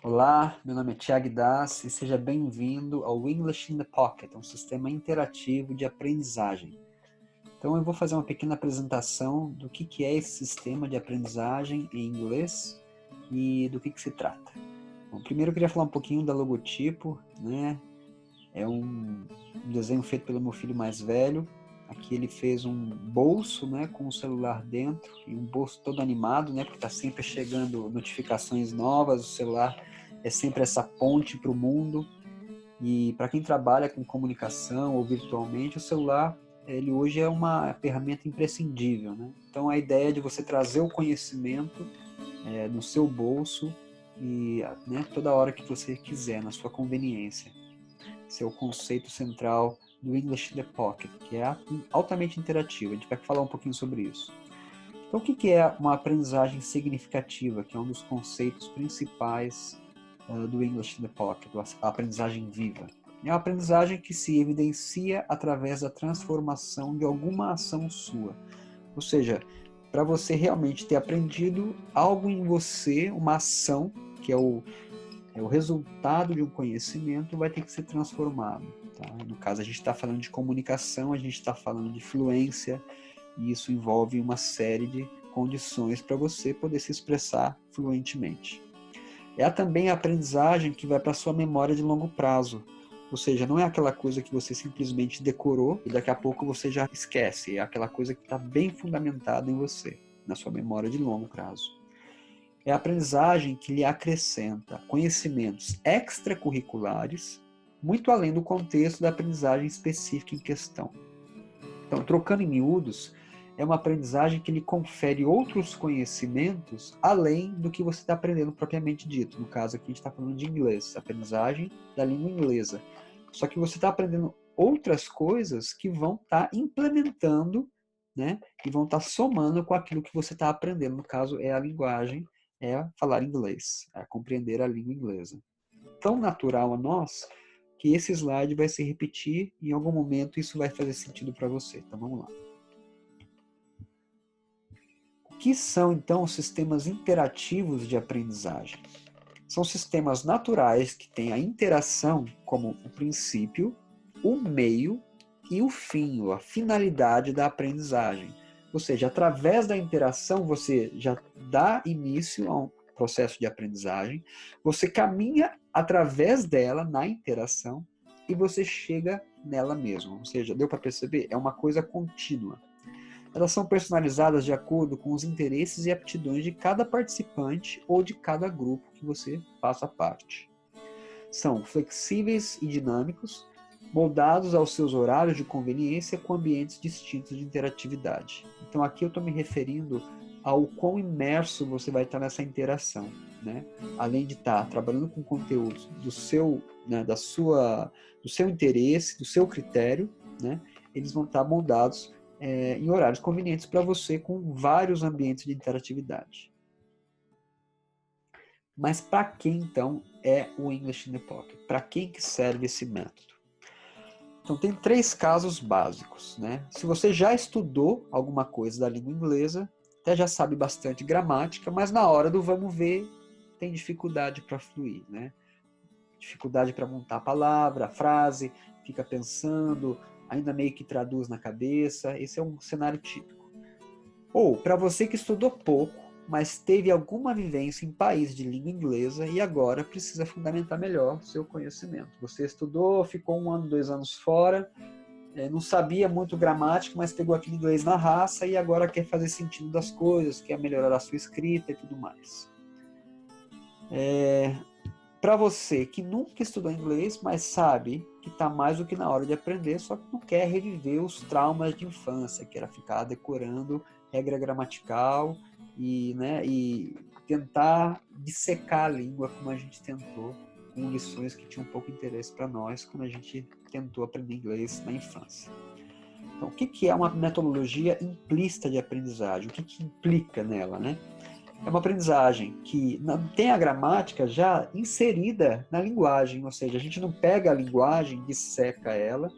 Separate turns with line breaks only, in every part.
Olá, meu nome é Thiago Das e seja bem-vindo ao English in the Pocket, um sistema interativo de aprendizagem. Então eu vou fazer uma pequena apresentação do que é esse sistema de aprendizagem em inglês e do que se trata. Bom, primeiro eu queria falar um pouquinho da logotipo, né? É um desenho feito pelo meu filho mais velho. Aqui ele fez um bolso, né, com o celular dentro, e um bolso todo animado, né, porque está sempre chegando notificações novas, o celular é sempre essa ponte para o mundo. E para quem trabalha com comunicação ou virtualmente, o celular, ele hoje é uma ferramenta imprescindível, né? Então a ideia de você trazer o conhecimento no seu bolso e, né, toda hora que você quiser, na sua conveniência. Esse é o conceito central do English in the Pocket, que é altamente interativo. A gente vai falar um pouquinho sobre isso. Então, o que é uma aprendizagem significativa, que é um dos conceitos principais do English in the Pocket, a aprendizagem viva? É uma aprendizagem que se evidencia através da transformação de alguma ação sua. Ou seja, para você realmente ter aprendido algo em você, uma ação, que é o resultado de um conhecimento, vai ter que ser transformado. Tá? No caso, a gente está falando de comunicação, a gente está falando de fluência, e isso envolve uma série de condições para você poder se expressar fluentemente. É também a aprendizagem que vai para a sua memória de longo prazo, ou seja, não é aquela coisa que você simplesmente decorou e daqui a pouco você já esquece, é aquela coisa que está bem fundamentada em você, na sua memória de longo prazo. É a aprendizagem que lhe acrescenta conhecimentos extracurriculares, muito além do contexto da aprendizagem específica em questão. Então, trocando em miúdos, é uma aprendizagem que lhe confere outros conhecimentos além do que você está aprendendo propriamente dito. No caso aqui a gente está falando de inglês, aprendizagem da língua inglesa. Só que você está aprendendo outras coisas que vão estar implementando, né, e vão estar somando com aquilo que você está aprendendo. No caso é a linguagem, é falar inglês, é compreender a língua inglesa. Tão natural a nós que esse slide vai se repetir e em algum momento isso vai fazer sentido para você. Então vamos lá. O que são então os sistemas interativos de aprendizagem? São sistemas naturais que têm a interação como o princípio, o meio e o fim, ou a finalidade da aprendizagem. Ou seja, através da interação você já dá início a um processo de aprendizagem, você caminha através dela na interação e você chega nela mesma. Ou seja, deu para perceber? É uma coisa contínua. Elas são personalizadas de acordo com os interesses e aptidões de cada participante ou de cada grupo que você faça parte. São flexíveis e dinâmicos, moldados aos seus horários de conveniência com ambientes distintos de interatividade. Então aqui eu estou me referindo ao quão imerso você vai estar nessa interação, né? Além de estar trabalhando com conteúdos do seu, né, do seu interesse, do seu critério, né? Eles vão estar moldados em horários convenientes para você, com vários ambientes de interatividade. Mas para quem então é o English in the Pocket? Para quem que serve esse método? Então tem 3 casos básicos, né? Se você já estudou alguma coisa da língua inglesa, até já sabe bastante gramática, mas na hora do vamos ver tem dificuldade para fluir, né? Dificuldade para montar a palavra, a frase, fica pensando, ainda meio que traduz na cabeça. Esse é um cenário típico. Ou para você que estudou pouco, mas teve alguma vivência em país de língua inglesa e agora precisa fundamentar melhor seu conhecimento. Você estudou, ficou 1 ano, 2 anos fora, não sabia muito gramática, mas pegou aquele inglês na raça e agora quer fazer sentido das coisas, quer melhorar a sua escrita e tudo mais. Para você que nunca estudou inglês, mas sabe que está mais do que na hora de aprender, só que não quer reviver os traumas de infância, que era ficar decorando regra gramatical e tentar dissecar a língua como a gente tentou, com lições que tinham pouco interesse para nós quando a gente tentou aprender inglês na infância. Então, o que é uma metodologia implícita de aprendizagem? O que implica nela, né? É uma aprendizagem que tem a gramática já inserida na linguagem, ou seja, a gente não pega a linguagem, disseca ela,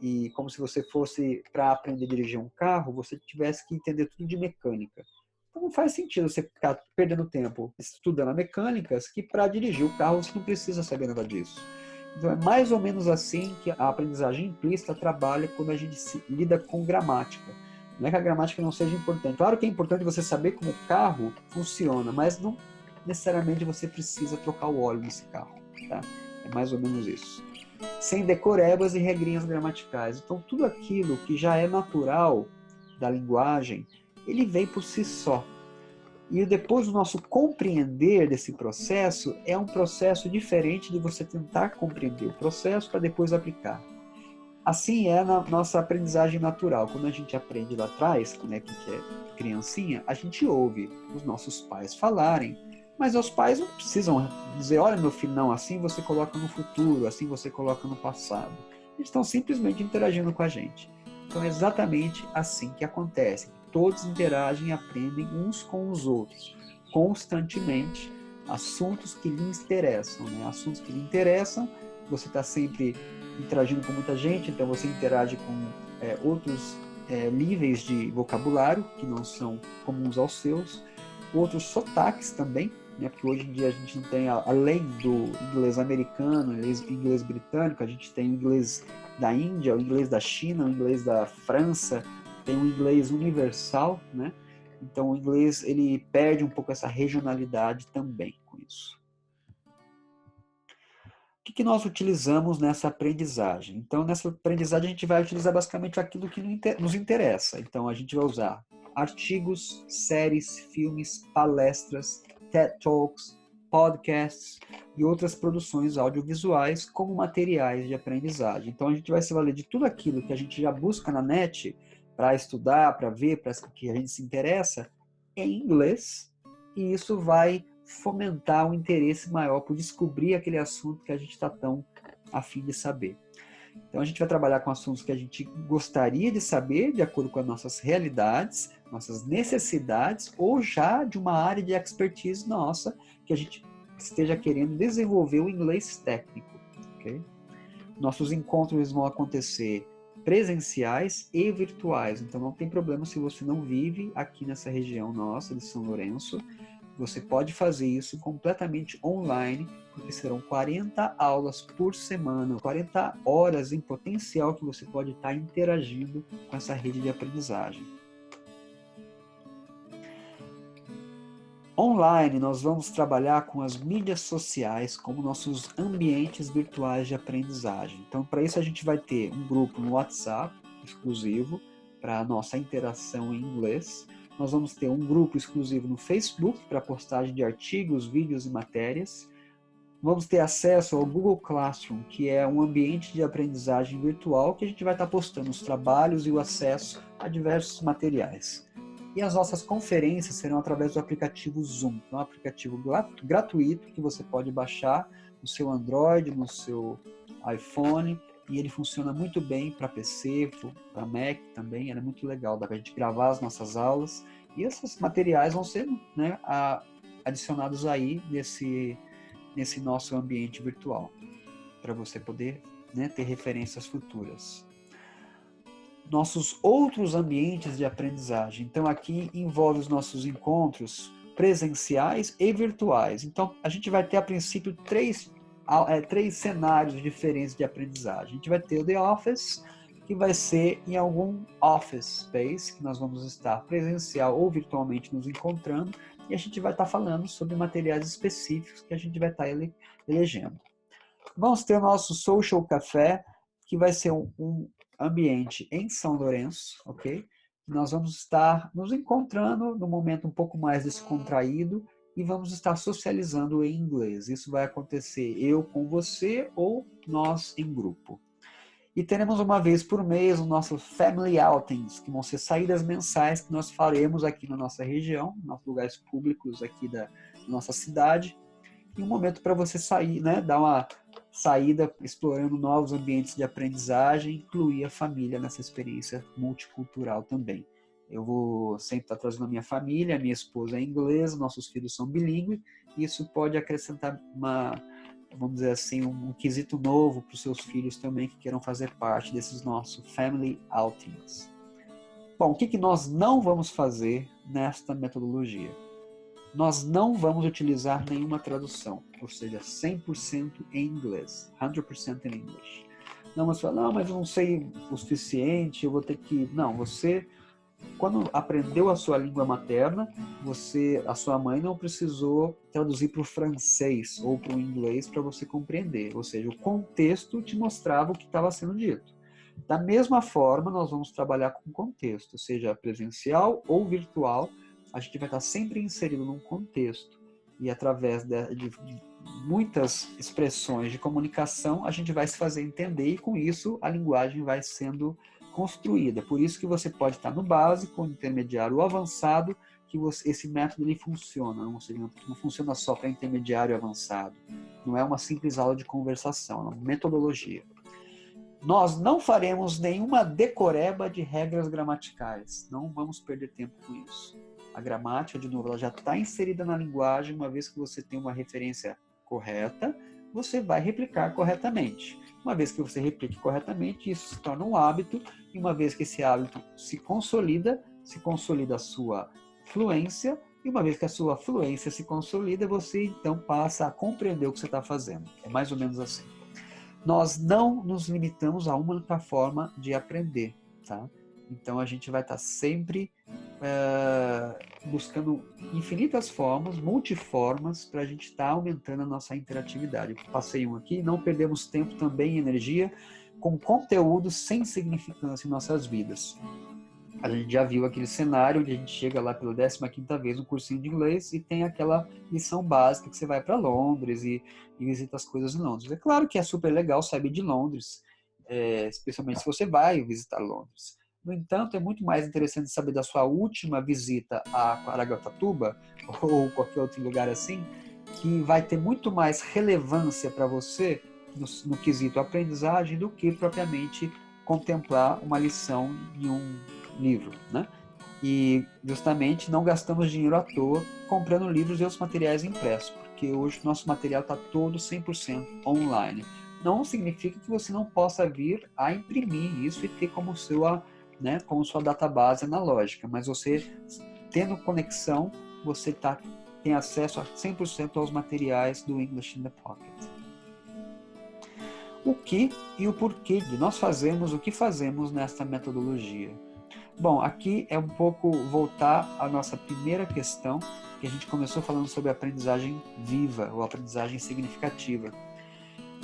e como se você fosse para aprender a dirigir um carro, você tivesse que entender tudo de mecânica. Então não faz sentido você ficar perdendo tempo estudando a mecânicas que para dirigir o carro você não precisa saber nada disso. Então é mais ou menos assim que a aprendizagem implícita trabalha quando a gente lida com gramática. Não é que a gramática não seja importante. Claro que é importante você saber como o carro funciona, mas não necessariamente você precisa trocar o óleo nesse carro. Tá? É mais ou menos isso. Sem decorebas e regrinhas gramaticais. Então tudo aquilo que já é natural da linguagem, ele vem por si só. E depois o nosso compreender desse processo é um processo diferente de você tentar compreender o processo para depois aplicar. Assim é na nossa aprendizagem natural. Quando a gente aprende lá atrás, né, que é criancinha, a gente ouve os nossos pais falarem, mas os pais não precisam dizer, olha meu filho, não, assim você coloca no futuro, assim você coloca no passado. Eles estão simplesmente interagindo com a gente. Então é exatamente assim que acontece. Todos interagem e aprendem uns com os outros, constantemente, assuntos que lhes interessam. Né? Assuntos que lhe interessam, você está sempre interagindo com muita gente, então você interage com outros níveis de vocabulário que não são comuns aos seus, outros sotaques também, né? Porque hoje em dia a gente não tem, além do inglês americano, inglês britânico, a gente tem o inglês da Índia, o inglês da China, o inglês da França, tem o inglês universal, né? Então o inglês ele perde um pouco essa regionalidade também com isso. O que nós utilizamos nessa aprendizagem? Então, nessa aprendizagem, a gente vai utilizar basicamente aquilo que nos interessa. Então, a gente vai usar artigos, séries, filmes, palestras, TED Talks, podcasts e outras produções audiovisuais como materiais de aprendizagem. Então, a gente vai se valer de tudo aquilo que a gente já busca na net para estudar, para ver, para que a gente se interessa, em inglês, e isso vai fomentar um interesse maior por descobrir aquele assunto que a gente está tão a fim de saber. Então a gente vai trabalhar com assuntos que a gente gostaria de saber, de acordo com as nossas realidades, nossas necessidades, ou já de uma área de expertise nossa, que a gente esteja querendo desenvolver o inglês técnico. Okay? Nossos encontros vão acontecer presenciais e virtuais, então não tem problema se você não vive aqui nessa região nossa de São Lourenço. Você pode fazer isso completamente online, porque serão 40 aulas por semana, 40 horas em potencial que você pode estar interagindo com essa rede de aprendizagem. Online, nós vamos trabalhar com as mídias sociais como nossos ambientes virtuais de aprendizagem. Então, para isso, a gente vai ter um grupo no WhatsApp exclusivo para a nossa interação em inglês. Nós vamos ter um grupo exclusivo no Facebook para postagem de artigos, vídeos e matérias. Vamos ter acesso ao Google Classroom, que é um ambiente de aprendizagem virtual que a gente vai estar postando os trabalhos e o acesso a diversos materiais. E as nossas conferências serão através do aplicativo Zoom, que é um aplicativo gratuito que você pode baixar no seu Android, no seu iPhone, e ele funciona muito bem para PC, para Mac também, ele é muito legal, dá para a gente gravar as nossas aulas, e esses materiais vão ser, né, adicionados aí nesse nosso ambiente virtual, para você poder, né, ter referências futuras. Nossos outros ambientes de aprendizagem, então aqui envolve os nossos encontros presenciais e virtuais. Então a gente vai ter a princípio três cenários diferentes de aprendizagem. A gente vai ter o The Office, que vai ser em algum office space, que nós vamos estar presencial ou virtualmente nos encontrando, e a gente vai estar falando sobre materiais específicos que a gente vai estar elegendo. Vamos ter o nosso Social Café, que vai ser um ambiente em São Lourenço, ok? Nós vamos estar nos encontrando num momento um pouco mais descontraído e vamos estar socializando em inglês. Isso vai acontecer eu com você ou nós em grupo. E teremos uma vez por mês o nosso Family Outings, que vão ser saídas mensais que nós faremos aqui na nossa região, nos lugares públicos aqui da nossa cidade. E um momento para você sair, né, dar uma saída explorando novos ambientes de aprendizagem, incluir a família nessa experiência multicultural também. Eu vou sempre estar trazendo a minha família, a minha esposa é inglesa, nossos filhos são bilíngues, e isso pode acrescentar vamos dizer assim, um quesito novo para os seus filhos também que queiram fazer parte desses nossos family outings. Bom, o que nós não vamos fazer nesta metodologia? Nós não vamos utilizar nenhuma tradução, ou seja, 100% em inglês, 100% in English. Não vamos falar, não, mas eu não sei o suficiente, eu vou ter que... Não, você, quando aprendeu a sua língua materna, a sua mãe não precisou traduzir para o francês ou para o inglês para você compreender, ou seja, o contexto te mostrava o que estava sendo dito. Da mesma forma, nós vamos trabalhar com contexto, seja presencial ou virtual, a gente vai estar sempre inserido num contexto e através de muitas expressões de comunicação, a gente vai se fazer entender e com isso a linguagem vai sendo construída. Por isso que você pode estar no básico, no intermediário ou avançado, que esse método ele funciona, ou seja, não funciona só para intermediário e avançado. Não é uma simples aula de conversação, é uma metodologia. Nós não faremos nenhuma decoreba de regras gramaticais. Não vamos perder tempo com isso. A gramática, de novo, ela já está inserida na linguagem. Uma vez que você tem uma referência correta, você vai replicar corretamente. Uma vez que você replique corretamente, isso se torna um hábito. E uma vez que esse hábito se consolida a sua fluência. E uma vez que a sua fluência se consolida, você então passa a compreender o que você está fazendo. É mais ou menos assim. Nós não nos limitamos a uma única forma de aprender, tá? Então a gente vai estar sempre buscando infinitas formas, multiformas, para a gente estar aumentando a nossa interatividade. Passei um aqui, não perdemos tempo também e energia com conteúdo sem significância em nossas vidas. A gente já viu aquele cenário onde a gente chega lá pela 15ª vez no cursinho de inglês e tem aquela lição básica que você vai para Londres e visita as coisas em Londres. É claro que é super legal saber de Londres, especialmente se você vai visitar Londres. No entanto, é muito mais interessante saber da sua última visita a Caraguatatuba ou qualquer outro lugar assim, que vai ter muito mais relevância para você no quesito aprendizagem do que propriamente contemplar uma lição de um livro, né? E justamente não gastamos dinheiro à toa comprando livros e outros materiais impressos, porque hoje o nosso material está todo 100% online. Não significa que você não possa vir a imprimir isso e ter como sua, né, como sua database analógica, mas você tendo conexão, você tem acesso a 100% aos materiais do English in the Pocket. O que e o porquê de nós fazemos o que fazemos nesta metodologia? Bom, aqui é um pouco voltar à nossa primeira questão, que a gente começou falando sobre aprendizagem viva ou aprendizagem significativa.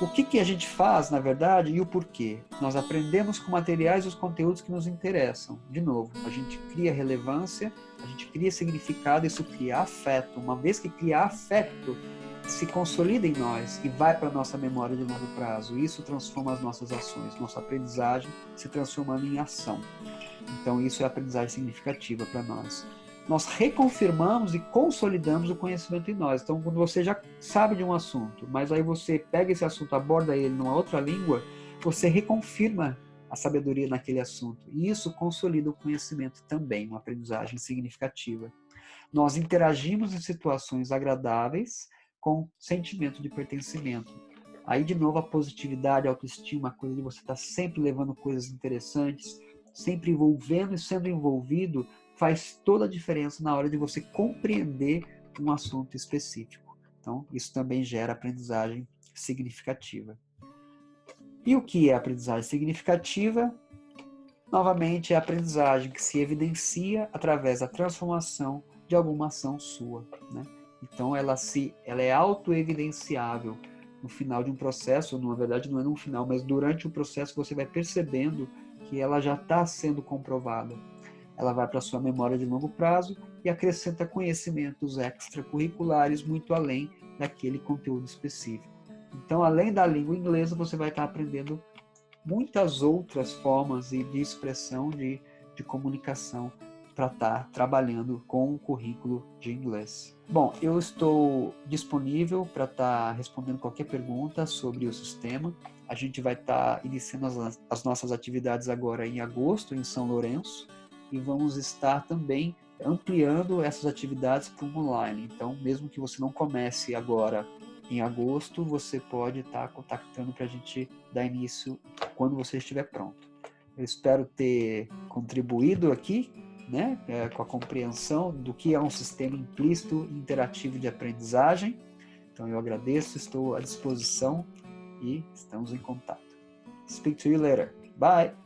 O que a gente faz, na verdade, e o porquê? Nós aprendemos com materiais e os conteúdos que nos interessam. De novo, a gente cria relevância, a gente cria significado, isso cria afeto. Uma vez que cria afeto, se consolida em nós e vai para a nossa memória de longo prazo. Isso transforma as nossas ações, nossa aprendizagem se transformando em ação. Então isso é aprendizagem significativa para nós. Nós reconfirmamos e consolidamos o conhecimento em nós. Então, quando você já sabe de um assunto, mas aí você pega esse assunto, aborda ele numa outra língua, você reconfirma a sabedoria naquele assunto. E isso consolida o conhecimento também, uma aprendizagem significativa. Nós interagimos em situações agradáveis com sentimento de pertencimento. Aí, de novo, a positividade, a autoestima, a coisa de você estar sempre levando coisas interessantes, sempre envolvendo e sendo envolvido, faz toda a diferença na hora de você compreender um assunto específico. Então, isso também gera aprendizagem significativa. E o que é aprendizagem significativa? Novamente, é a aprendizagem que se evidencia através da transformação de alguma ação sua, né? Então, ela é autoevidenciável no final de um processo, na verdade não é no final, mas durante o processo você vai percebendo que ela já está sendo comprovada. Ela vai para a sua memória de longo prazo e acrescenta conhecimentos extracurriculares muito além daquele conteúdo específico. Então, além da língua inglesa, você vai estar aprendendo muitas outras formas de expressão, de comunicação para estar trabalhando com o currículo de inglês. Bom, eu estou disponível para estar respondendo qualquer pergunta sobre o sistema. A gente vai estar iniciando as nossas atividades agora em agosto, em São Lourenço, e vamos estar também ampliando essas atividades para o online. Então, mesmo que você não comece agora em agosto, você pode estar contactando para a gente dar início quando você estiver pronto. Eu espero ter contribuído aqui, né, com a compreensão do que é um sistema implícito interativo de aprendizagem. Então eu agradeço, estou à disposição e estamos em contato. Speak to you later. Bye!